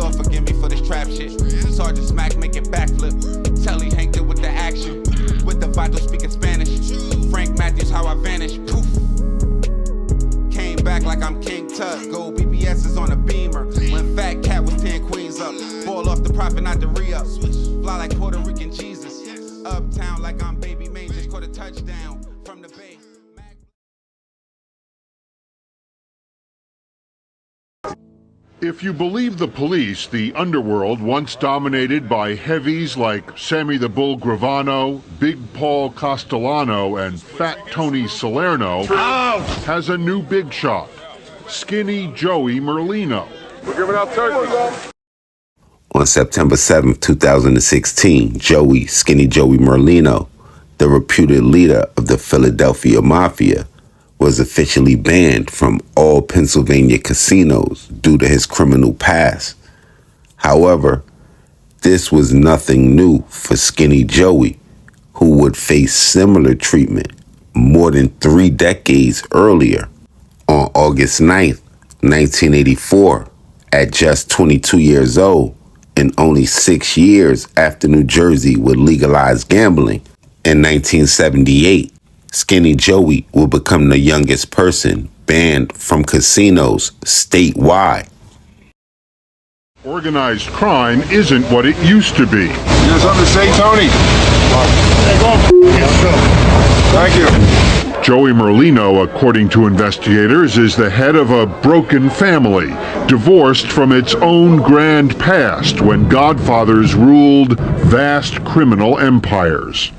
Lord forgive me for this trap shit. Sergeant Smack make it backflip. Telly Hank it with the action. With the vital speaking Spanish. Frank Matthews how I vanish. Poof. Came back like I'm King Tut. Gold BBS is on a beamer. When Fat Cat was 10 queens up. Ball off the profit, not the re-up. Fly like Puerto Rican Jesus. Uptown like I'm Baby May. Just caught a touchdown from the Bay. If you believe the police, the underworld, once dominated by heavies like Sammy the Bull Gravano, Big Paul Castellano, and Fat Tony Salerno, has a new big shot, Skinny Joey Merlino. We're giving out turkeys. On September 7, 2016, Skinny Joey Merlino, the reputed leader of the Philadelphia Mafia, was officially banned from all Pennsylvania casinos due to his criminal past. However, this was nothing new for Skinny Joey, who would face similar treatment more than 3 decades earlier. On August 9th, 1984, at just 22 years old, and only 6 years after New Jersey would legalize gambling, in 1978, Skinny Joey will become the youngest person banned from casinos statewide. Organized crime isn't what it used to be. You have something to say, Tony? Thank you. Joey Merlino, according to investigators, is the head of a broken family, divorced from its own grand past when godfathers ruled vast criminal empires.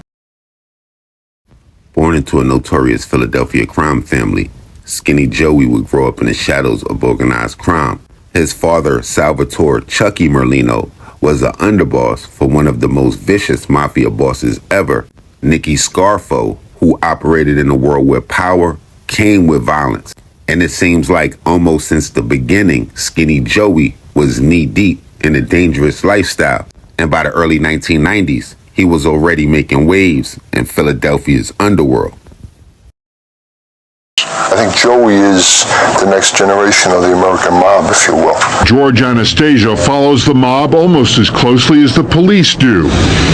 Born into a notorious Philadelphia crime family, Skinny Joey would grow up in the shadows of organized crime. His father, Salvatore Chucky Merlino, was an underboss for one of the most vicious mafia bosses ever, Nicky Scarfo, who operated in a world where power came with violence. And it seems like almost since the beginning, Skinny Joey was knee-deep in a dangerous lifestyle. And by the early 1990s, he was already making waves in Philadelphia's underworld. I think Joey is the next generation of the American mob, if you will. George Anastasia follows the mob almost as closely as the police do.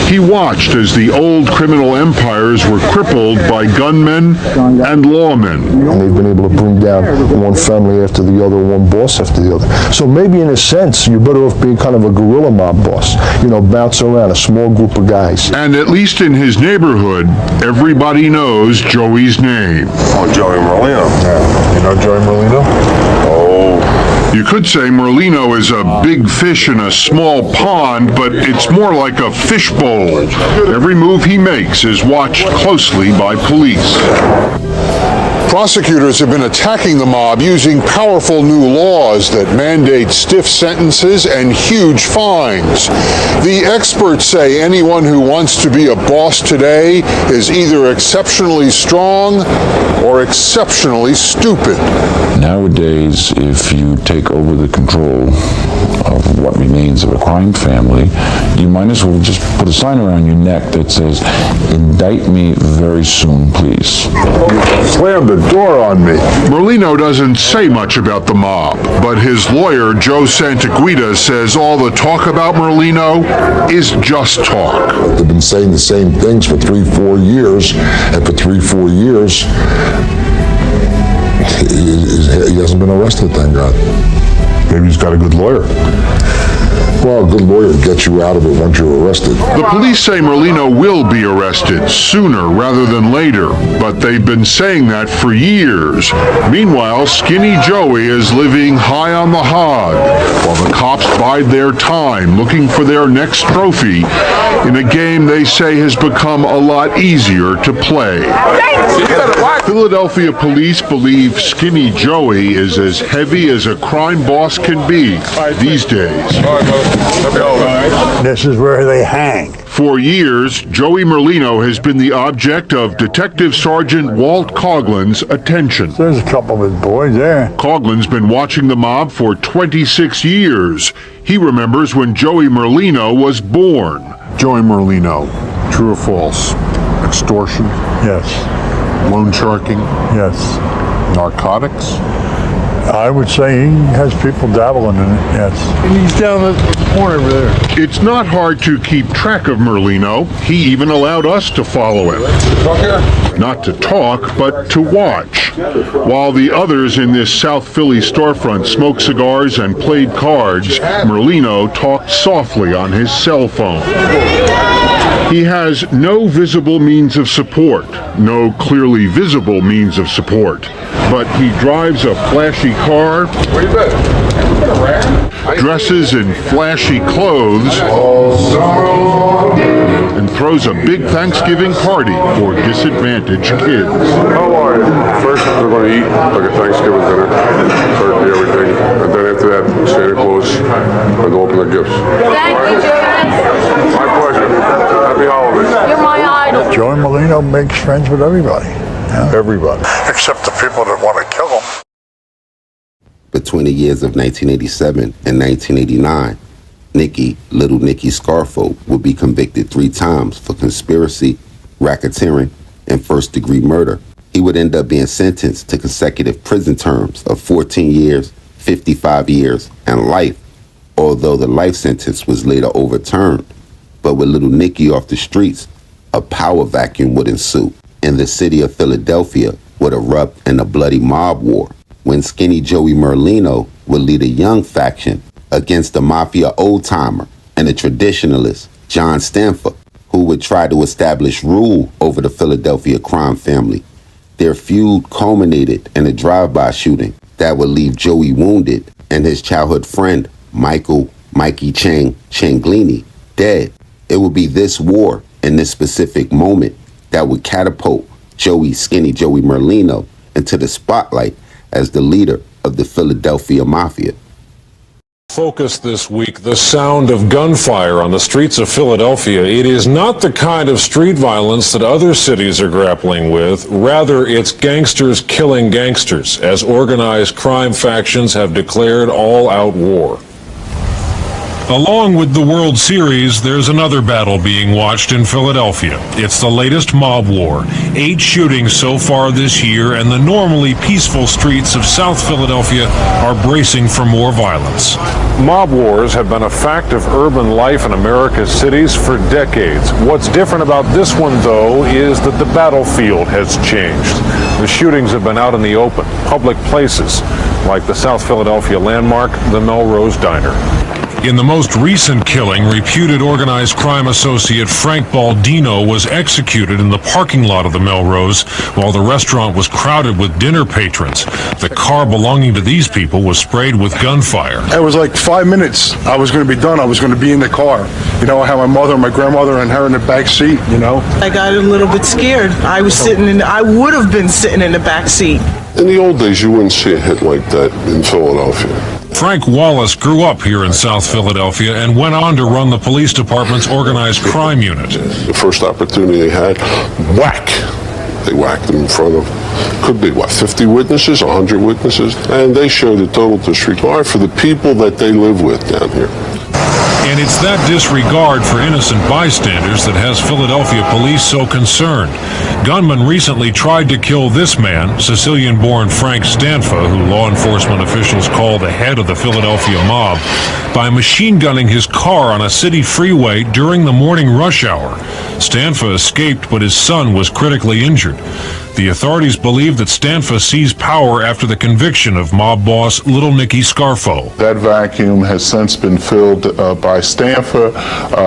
He watched as the old criminal empires were crippled by gunmen and lawmen. And they've been able to bring down one family after the other, one boss after the other. So maybe in a sense, you're better off being kind of a guerrilla mob boss. You know, bounce around a small group of guys. And at least in his neighborhood, everybody knows Joey's name. Oh, Joey Merlino. Yeah. You know Joey Merlino? Oh. You could say Merlino is a big fish in a small pond, but it's more like a fishbowl. Every move he makes is watched closely by police. Prosecutors have been attacking the mob using powerful new laws that mandate stiff sentences and huge fines. The experts say anyone who wants to be a boss today is either exceptionally strong or exceptionally stupid. Nowadays, if you take over the control of what remains of a crime family, you might as well just put a sign around your neck that says, "Indict me very soon, please." Slammed the door on me. Merlino doesn't say much about the mob, but his lawyer, Joe Santaguida, says all the talk about Merlino is just talk. They've been saying the same things for 3-4 years, and for 3-4 years, he hasn't been arrested, thank God. Maybe he's got a good lawyer. Well, a good lawyer gets you out of it once you're arrested. The police say Merlino will be arrested sooner rather than later, but they've been saying that for years. Meanwhile, Skinny Joey is living high on the hog, while the cops bide their time looking for their next trophy in a game they say has become a lot easier to play. Philadelphia police believe Skinny Joey is as heavy as a crime boss can be these days. This is where they hang. For years, Joey Merlino has been the object of Detective Sergeant Walt Coughlin's attention. There's a couple of his boys there. Coughlin's been watching the mob for 26 years. He remembers when Joey Merlino was born. Joey Merlino, true or false? Extortion, Yes, loan sharking, yes. narcotics, I would say he has people dabbling in it, yes. And he's down the corner over there. It's not hard to keep track of Merlino. He even allowed us to follow him. Not to talk, but to watch. While the others in this South Philly storefront smoked cigars and played cards, Merlino talked softly on his cell phone. He has no visible means of support, no clearly visible means of support, but he drives a flashy car, dresses in flashy clothes, and throws a big Thanksgiving party for disadvantaged kids. How are you? First, we're going to eat like a Thanksgiving dinner, turkey, everything, and then after that, Santa Claus, and open the gifts. Thank you, Joe. My pleasure. Happy holidays. You're my idol. Joey Merlino makes friends with everybody. Yeah. Everybody. Except the people that want to kill him. Between the years of 1987 and 1989, Little Nicky Scarfo would be convicted 3 times for conspiracy, racketeering, and first-degree murder. He would end up being sentenced to consecutive prison terms of 14 years, 55 years, and life, although the life sentence was later overturned. But with Little Nicky off the streets, a power vacuum would ensue, and the city of Philadelphia would erupt in a bloody mob war, when Skinny Joey Merlino would lead a young faction against the mafia old-timer and the traditionalist John Stanford, who would try to establish rule over the Philadelphia crime family. Their feud culminated in a drive-by shooting that would leave Joey wounded and his childhood friend, Mikey Changlini, dead. It would be this war and this specific moment that would catapult Skinny Joey Merlino into the spotlight as the leader of the Philadelphia Mafia. Focus this week, the sound of gunfire on the streets of Philadelphia. It is not the kind of street violence that other cities are grappling with. Rather, it's gangsters killing gangsters, as organized crime factions have declared all-out war. Along with the World Series, there's another battle being watched in Philadelphia. It's the latest mob war. 8 shootings so far this year, and the normally peaceful streets of South Philadelphia are bracing for more violence. Mob wars have been a fact of urban life in America's cities for decades. What's different about this one, though, is that the battlefield has changed. The shootings have been out in the open, public places, like the South Philadelphia landmark, the Melrose Diner. In the most recent killing, reputed organized crime associate Frank Baldino was executed in the parking lot of the Melrose while the restaurant was crowded with dinner patrons. The car belonging to these people was sprayed with gunfire. It was like 5 minutes. I was going to be done. I was going to be in the car. You know, I had my mother and my grandmother and her in the back seat, you know. I got a little bit scared. I would have been sitting in the back seat. In the old days, you wouldn't see a hit like that in Philadelphia. Frank Wallace grew up here in South Philadelphia and went on to run the police department's organized crime unit. The first opportunity they had, whack. They whacked them in front of, could be, 50 witnesses, 100 witnesses, and they showed a total disregard for the people that they live with down here. And it's that disregard for innocent bystanders that has Philadelphia police so concerned. Gunmen recently tried to kill this man, Sicilian-born Frank Stanfa, who law enforcement officials call the head of the Philadelphia mob, by machine gunning his car on a city freeway during the morning rush hour. Stanfa escaped, but his son was critically injured. The authorities believe that Stanfa seized power after the conviction of mob boss Little Nicky Scarfo. That vacuum has since been filled by Stanfa.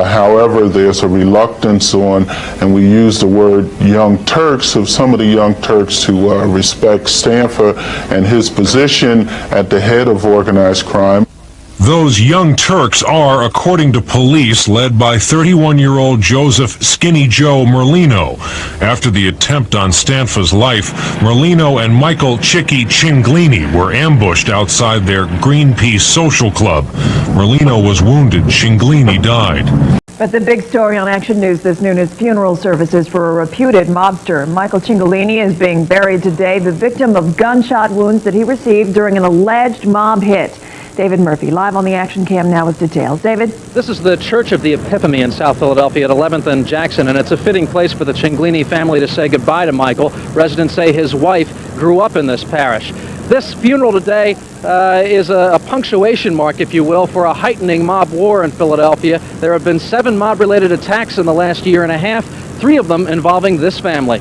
However, there's a reluctance on, and we use the word Young Turks, of some of the Young Turks to respect Stanfa and his position at the head of organized crime. Those Young Turks are, according to police, led by 31-year-old Joseph Skinny Joe Merlino. After the attempt on Stanfa's life, Merlino and Michael Chicky Cinglini were ambushed outside their Greenpeace social club. Merlino was wounded. Cinglini died. But the big story on Action News this noon is funeral services for a reputed mobster. Michael Cinglini is being buried today, the victim of gunshot wounds that he received during an alleged mob hit. David Murphy, live on the Action Cam now with details. David? This is the Church of the Epiphany in South Philadelphia at 11th and Jackson, and it's a fitting place for the Cinglini family to say goodbye to Michael. Residents say his wife grew up in this parish. This funeral today is a punctuation mark, if you will, for a heightening mob war in Philadelphia. There have been 7 mob-related attacks in the last year and a half, 3 of them involving this family.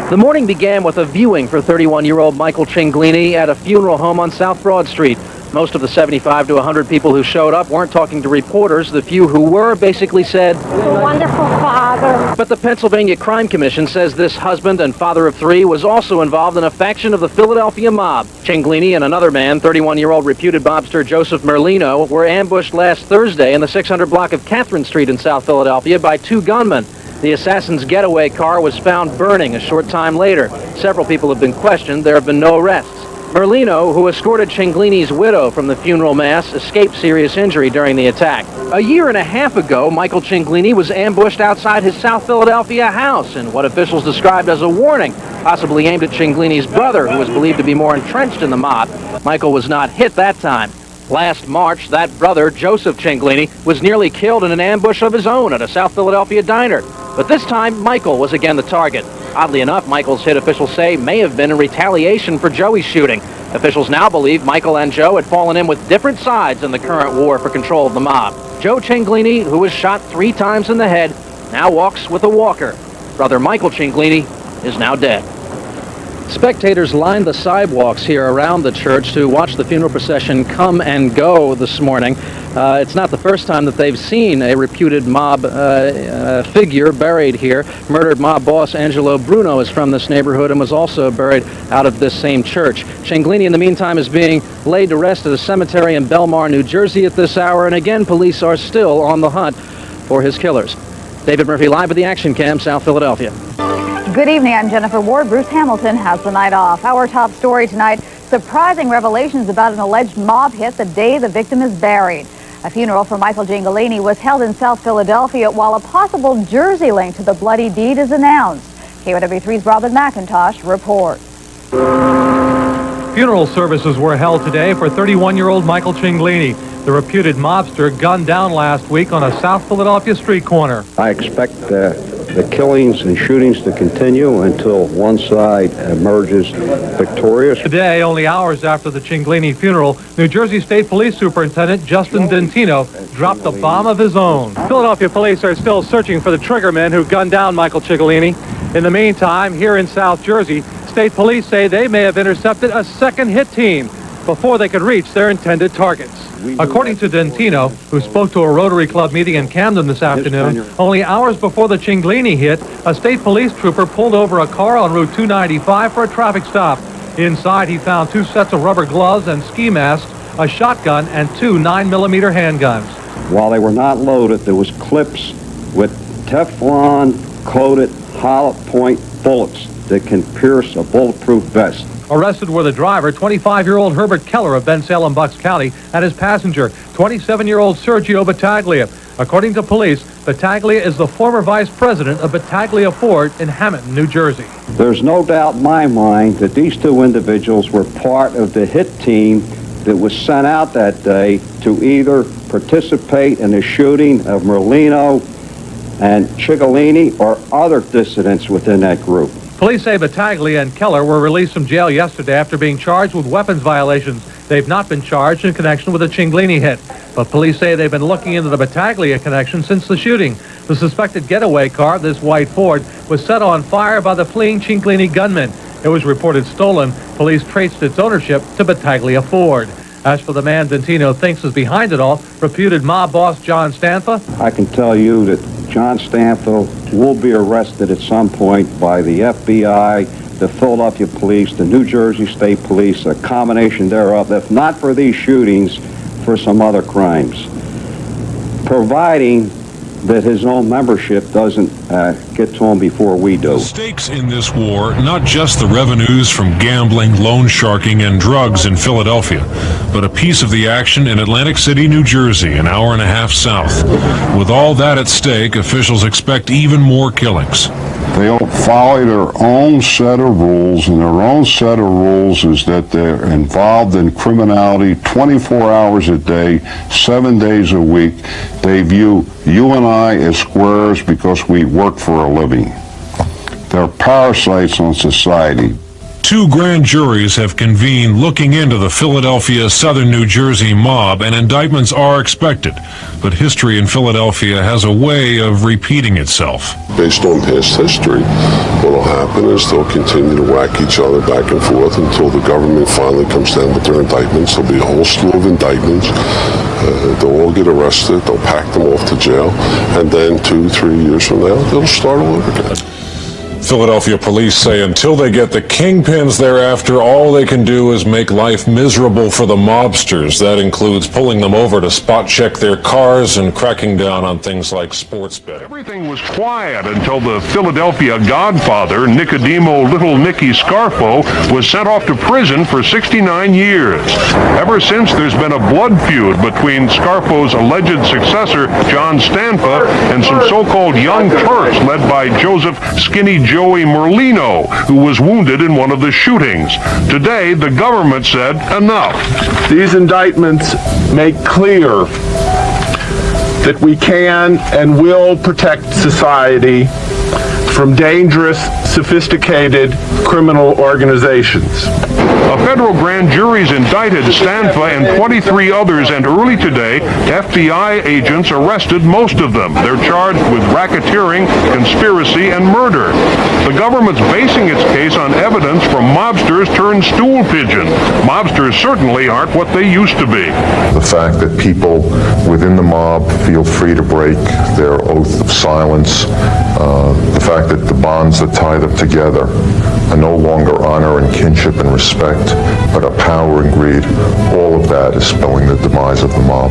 The morning began with a viewing for 31-year-old Michael Cinglini at a funeral home on South Broad Street. Most of the 75 to 100 people who showed up weren't talking to reporters. The few who were basically said, A wonderful father. But the Pennsylvania Crime Commission says this husband and father of 3 was also involved in a faction of the Philadelphia mob. Cinglini and another man, 31-year-old reputed mobster Joseph Merlino, were ambushed last Thursday in the 600 block of Catherine Street in South Philadelphia by 2 gunmen. The assassin's getaway car was found burning a short time later. Several people have been questioned. There have been no arrests. Merlino, who escorted Cinglini's widow from the funeral mass, escaped serious injury during the attack. A year and a half ago, Michael Cinglini was ambushed outside his South Philadelphia house in what officials described as a warning, possibly aimed at Cinglini's brother, who was believed to be more entrenched in the mob. Michael was not hit that time. Last March, that brother, Joseph Cinglini, was nearly killed in an ambush of his own at a South Philadelphia diner. But this time, Michael was again the target. Oddly enough, Michael's hit, officials say, may have been in retaliation for Joey's shooting. Officials now believe Michael and Joe had fallen in with different sides in the current war for control of the mob. Joe Cinglini, who was shot 3 times in the head, now walks with a walker. Brother Michael Cinglini is now dead. Spectators lined the sidewalks here around the church to watch the funeral procession come and go this morning. It's not the first time that they've seen a reputed mob figure buried here. Murdered mob boss Angelo Bruno is from this neighborhood and was also buried out of this same church. Cinglini, in the meantime, is being laid to rest at a cemetery in Belmar, New Jersey at this hour, and again, police are still on the hunt for his killers. David Murphy, live at the Action Cam, South Philadelphia. Good evening, I'm Jennifer Ward. Bruce Hamilton has the night off. Our top story tonight, surprising revelations about an alleged mob hit the day the victim is buried. A funeral for Michael Cinglini was held in South Philadelphia while a possible Jersey link to the bloody deed is announced. KOW3's Robin McIntosh reports. Funeral services were held today for 31-year-old Michael Cinglini, the reputed mobster gunned down last week on a South Philadelphia street corner. I expect the killings and shootings to continue until one side emerges victorious. Today, only hours after the Cinglini funeral, New Jersey State Police Superintendent Justin Dentino dropped a bomb of his own. Philadelphia police are still searching for the triggerman who gunned down Michael Cinglini. In the meantime, here in South Jersey, state police say they may have intercepted a second hit team before they could reach their intended targets. According to Dentino, who spoke to a Rotary Club meeting in Camden this afternoon, only hours before the Cinglini hit, a state police trooper pulled over a car on Route 295 for a traffic stop. Inside, he found 2 sets of rubber gloves and ski masks, a shotgun, and 2 9mm handguns. While they were not loaded, there was clips with Teflon-coated hollow point bullets that can pierce a bulletproof vest. Arrested were the driver, 25-year-old Herbert Keller of Ben Salem, Bucks County, and his passenger, 27-year-old Sergio Battaglia. According to police, Battaglia is the former vice president of Battaglia Ford in Hamilton, New Jersey. There's no doubt in my mind that these 2 individuals were part of the hit team that was sent out that day to either participate in the shooting of Merlino and Cinglini or other dissidents within that group. Police say Battaglia and Keller were released from jail yesterday after being charged with weapons violations. They've not been charged in connection with the Cinglini hit, but police say they've been looking into the Battaglia connection since the shooting. The suspected getaway car, this white Ford, was set on fire by the fleeing Cinglini gunmen. It was reported stolen. Police traced its ownership to Battaglia Ford. As for the man Dentino thinks is behind it all, reputed mob boss John Stanfa, I can tell you that John Stanfa will be arrested at some point by the FBI, the Philadelphia Police, the New Jersey State Police, a combination thereof, if not for these shootings, for some other crimes, providing that his own membership doesn't get to him before we do. The stakes in this war, not just the revenues from gambling, loan sharking, and drugs in Philadelphia, but a piece of the action in Atlantic City, New Jersey, an hour and a half south. With all that at stake, officials expect even more killings. They'll follow their own set of rules, and their own set of rules is that they're involved in criminality 24 hours a day, 7 days a week. They view you and I as squares because we work for a living. They're parasites on society. 2 grand juries have convened looking into the Philadelphia, Southern New Jersey mob, and indictments are expected. But history in Philadelphia has a way of repeating itself. Based on past history, what will happen is they'll continue to whack each other back and forth until the government finally comes down with their indictments. There'll be a whole slew of indictments. They'll all get arrested. They'll pack them off to jail. And then 2-3 years from now, they'll start all over again. Philadelphia police say until they get the kingpins thereafter, all they can do is make life miserable for the mobsters. That includes pulling them over to spot check their cars and cracking down on things like sports betting. Everything was quiet until the Philadelphia godfather, Nicodemo Little Nicky Scarfo, was sent off to prison for 69 years. Ever since, there's been a blood feud between Scarfo's alleged successor, John Stanfa, and some so-called young Turks led by Joseph Skinny Joey Merlino, who was wounded in one of the shootings. Today, the government said enough. These indictments make clear that we can and will protect society from dangerous, sophisticated criminal organizations. A federal grand jury's indicted Stanfa and 23 others, and early today, FBI agents arrested most of them. They're charged with racketeering, conspiracy, and murder. The government's basing its case on evidence from mobsters turned stool pigeon. Mobsters certainly aren't what they used to be. The fact that people within the mob feel free to break their oath of silence, the fact that the bonds that tie them together are no longer honor and kinship and respect, but are power and greed, all of that is spelling the demise of the mob.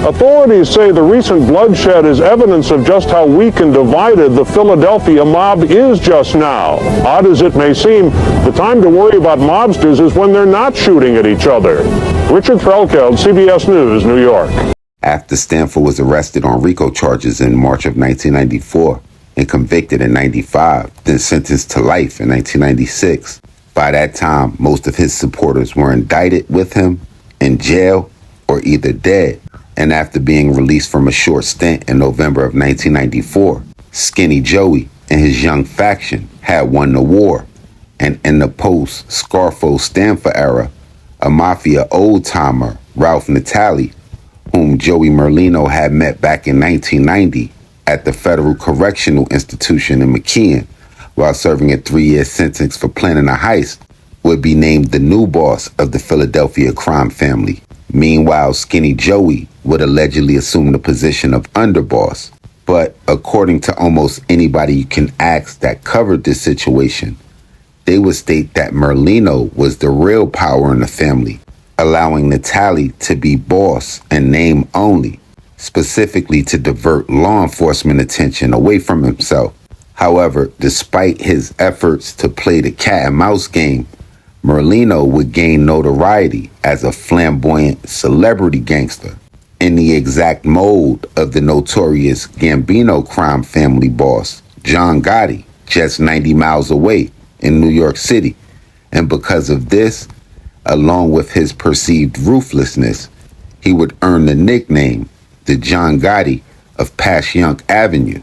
Authorities say the recent bloodshed is evidence of just how weak and divided the Philadelphia mob is just now. Odd as it may seem, the time to worry about mobsters is when they're not shooting at each other. Richard Frelkeld, CBS News, New York. After Stanford was arrested on RICO charges in March of 1994 and convicted in 95, then sentenced to life in 1996. By that time, most of his supporters were indicted with him, in jail, or either dead. And after being released from a short stint in November of 1994, Skinny Joey and his young faction had won the war. And in the post-Scarfo-Stanford era, a mafia old-timer, Ralph Natale, whom Joey Merlino had met back in 1990 at the Federal Correctional Institution in McKeon, while serving a 3-year sentence for planning a heist, would be named the new boss of the Philadelphia crime family. Meanwhile, Skinny Joey would allegedly assume the position of underboss. But according to almost anybody you can ask that covered this situation, they would state that Merlino was the real power in the family, allowing Natale to be boss and name only, specifically to divert law enforcement attention away from himself. However, despite his efforts to play the cat and mouse game, Merlino would gain notoriety as a flamboyant celebrity gangster in the exact mold of the notorious Gambino crime family boss, John Gotti, just 90 miles away in New York City. And because of this, along with his perceived ruthlessness, he would earn the nickname, the John Gotti of Passyunk Avenue.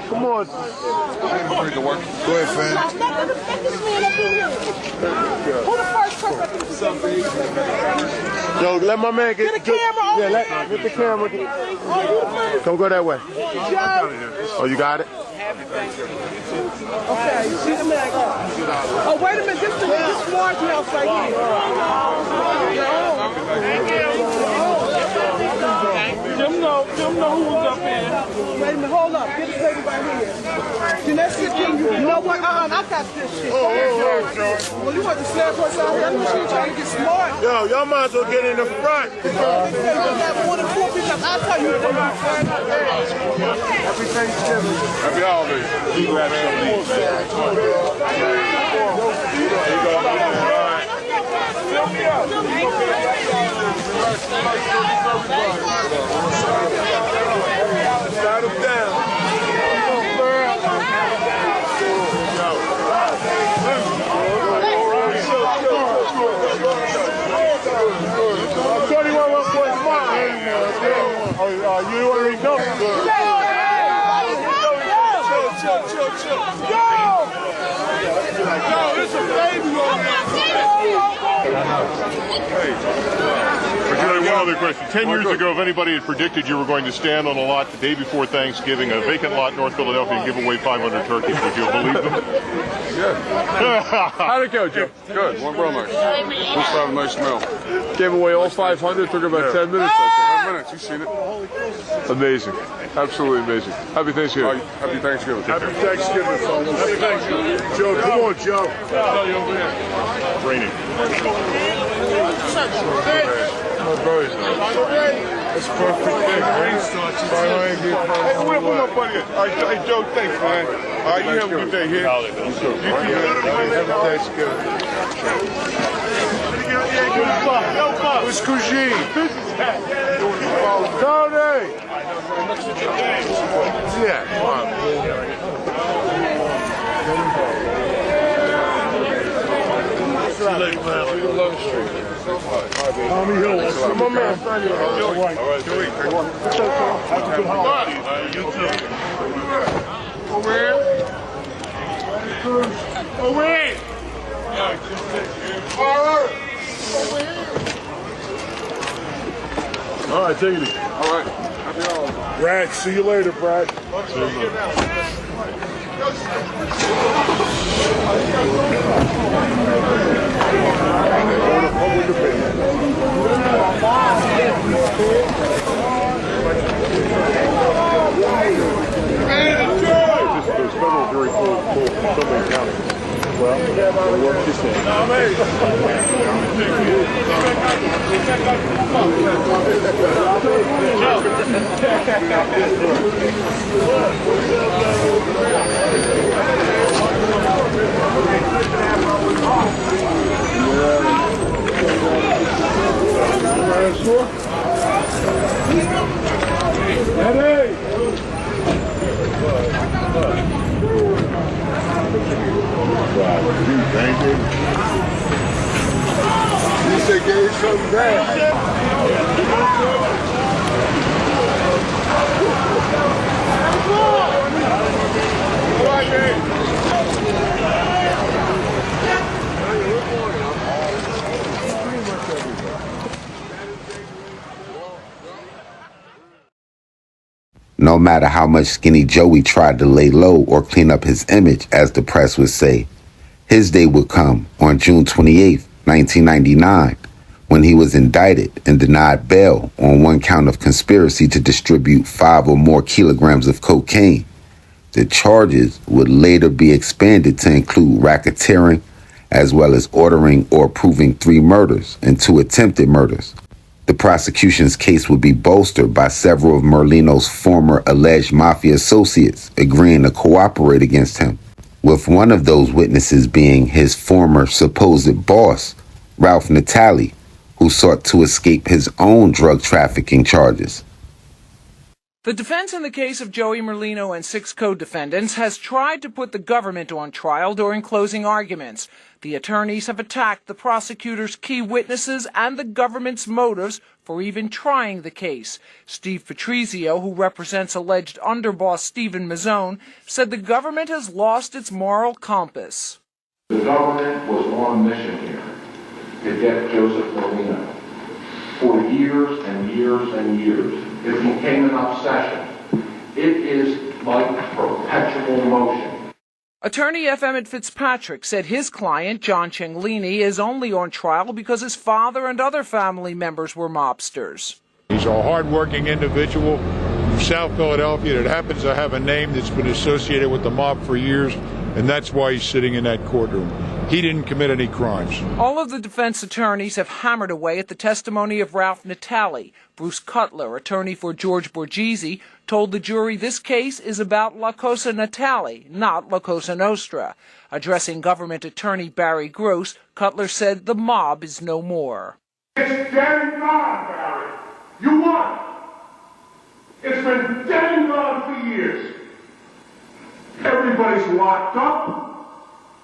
Come on. Go ahead, fam. Yo, let my man get the camera. Yeah, get the camera. Come go that way. Oh, you got it? Okay, you see the mag. Oh, wait a minute, this large house right here. Them know who's up here. Wait a minute, hold up. Get this lady right here. Then that shit, you know what? I got this shit. Well, you want to slap us out here? I know she's trying to get smart. Yo, y'all might as well get in the front. I'll tell you. Happy Thanksgiving. Happy holidays. You grab some of these. Shut him down. quick question. 10 years ago, if anybody had predicted you were going to stand on a lot the day before Thanksgiving, a vacant lot in North Philadelphia, and give away 500 turkeys, would you have believed them? Yeah. How'd it go, Joe? Good. One brother. Looks like a nice smell. Gave away all 500. Took about 10 minutes. 10 minutes. You've seen it. Amazing. Absolutely amazing. Happy Thanksgiving. Happy Thanksgiving. Happy Thanksgiving, fellas. Happy Thanksgiving. Joe, come on, Joe. Raining. My brother's nice. That's perfect thing, right? Hey, what up, buddy? Hey, Joe, thanks, man. All right, you have a good day here. You too. Happy Thanksgiving. What's cuisine? Tony! Yeah, come on. Tommy Hill, that's my man. All right, Joey. Have a good holiday. You too. Over here. Over here. All right, take it easy. All right. Happy holidays. Brad, see you later, Brad. See you later. There's federal jury full somebody county. Well, what you You said gave something back. No matter how much Skinny Joey tried to lay low or clean up his image, as the press would say, his day would come on June 28, 1999, when he was indicted and denied bail on one count of conspiracy to distribute 5 or more kilograms of cocaine. The charges would later be expanded to include racketeering, as well as ordering or approving 3 murders and 2 attempted murders. The prosecution's case would be bolstered by several of Merlino's former alleged mafia associates agreeing to cooperate against him, with one of those witnesses being his former supposed boss, Ralph Natale, who sought to escape his own drug trafficking charges. The defense in the case of Joey Merlino and 6 co-defendants has tried to put the government on trial during closing arguments. The attorneys have attacked the prosecutor's key witnesses and the government's motives for even trying the case. Steve Patrizio, who represents alleged underboss Stephen Mazzone, said the government has lost its moral compass. The government was on a mission here to get Joseph Merlino. For years and years and years, it became an obsession. It is like perpetual motion. Attorney F. Emmett Fitzpatrick said his client, John Cianglini, is only on trial because his father and other family members were mobsters. He's a hard-working individual from South Philadelphia that happens to have a name that's been associated with the mob for years, and that's why he's sitting in that courtroom. He didn't commit any crimes. All of the defense attorneys have hammered away at the testimony of Ralph Natale. Bruce Cutler, attorney for George Borghese, told the jury this case is about La Cosa Natale, not La Cosa Nostra. Addressing government attorney Barry Gross, Cutler said the mob is no more. It's dead and gone, Barry. You won. It's been dead and gone for years. Everybody's locked up.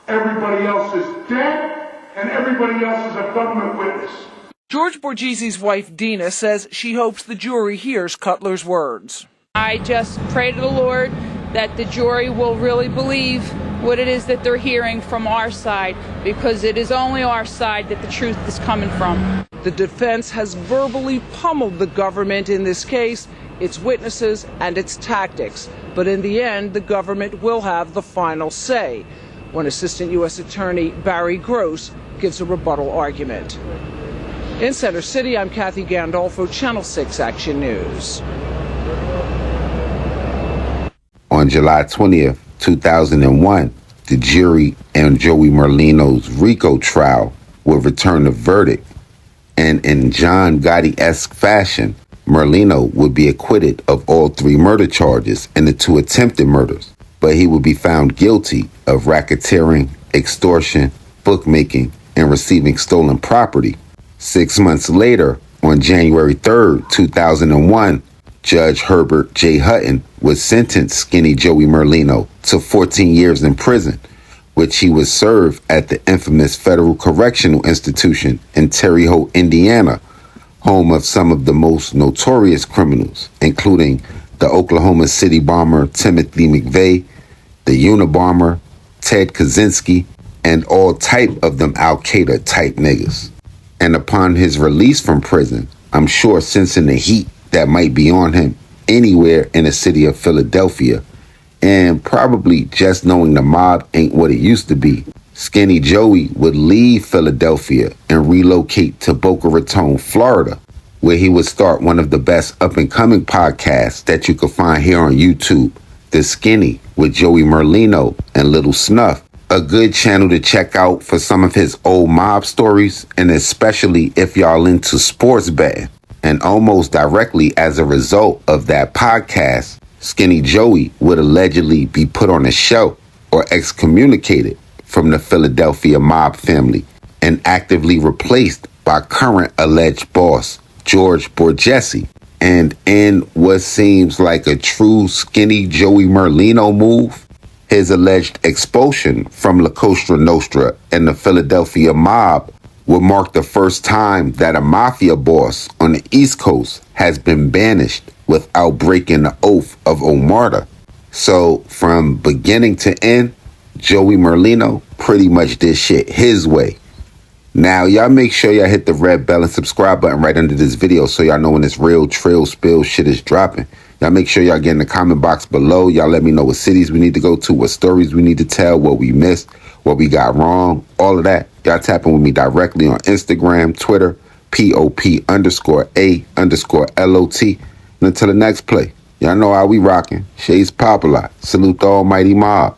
Everybody else is dead, and everybody else is a government witness. George Borghese's wife, Dina, says she hopes the jury hears Cutler's words. I just pray to the Lord that the jury will really believe what it is that they're hearing from our side, because it is only our side that the truth is coming from. The defense has verbally pummeled the government in this case, its witnesses and its tactics. But in the end, the government will have the final say when Assistant U.S. Attorney Barry Gross gives a rebuttal argument. In Center City, I'm Kathy Gandolfo, Channel 6 Action News. On July 20th, 2001, the jury in Joey Merlino's RICO trial would return a verdict, and in John Gotti-esque fashion, Merlino would be acquitted of all 3 murder charges and the 2 attempted murders, but he would be found guilty of racketeering, extortion, bookmaking, and receiving stolen property. 6 months later, on January 3rd, 2001, Judge Herbert J. Hutton would sentence Skinny Joey Merlino to 14 years in prison, which he would serve at the infamous Federal Correctional Institution in Terre Haute, Indiana, home of some of the most notorious criminals, including the Oklahoma City bomber Timothy McVeigh, the Unabomber Ted Kaczynski, and all type of them Al-Qaeda type niggas. And upon his release from prison, I'm sure sensing the heat that might be on him anywhere in the city of Philadelphia, and probably just knowing the mob ain't what it used to be, Skinny Joey would leave Philadelphia and relocate to Boca Raton, Florida, where he would start one of the best up-and-coming podcasts that you could find here on YouTube, The Skinny with Joey Merlino and Little Snuff. A good channel to check out for some of his old mob stories, and especially if y'all into sports betting. And almost directly as a result of that podcast, Skinny Joey would allegedly be put on a show or excommunicated from the Philadelphia mob family and actively replaced by current alleged boss George Borgesi. And in what seems like a true Skinny Joey Merlino move, his alleged expulsion from La Cosa Nostra and the Philadelphia mob would mark the first time that a mafia boss on the East Coast has been banished without breaking the oath of Omerta. So from beginning to end, Joey Merlino pretty much did shit his way. Now, y'all make sure y'all hit the red bell and subscribe button right under this video so y'all know when this real trail spill shit is dropping. Y'all make sure y'all get in the comment box below. Y'all let me know what cities we need to go to, what stories we need to tell, what we missed, what we got wrong, all of that. Y'all tapping with me directly on Instagram, Twitter, POP_A_LOT. And until the next play, y'all know how we rocking. Shades Popalot. Salute the almighty mob.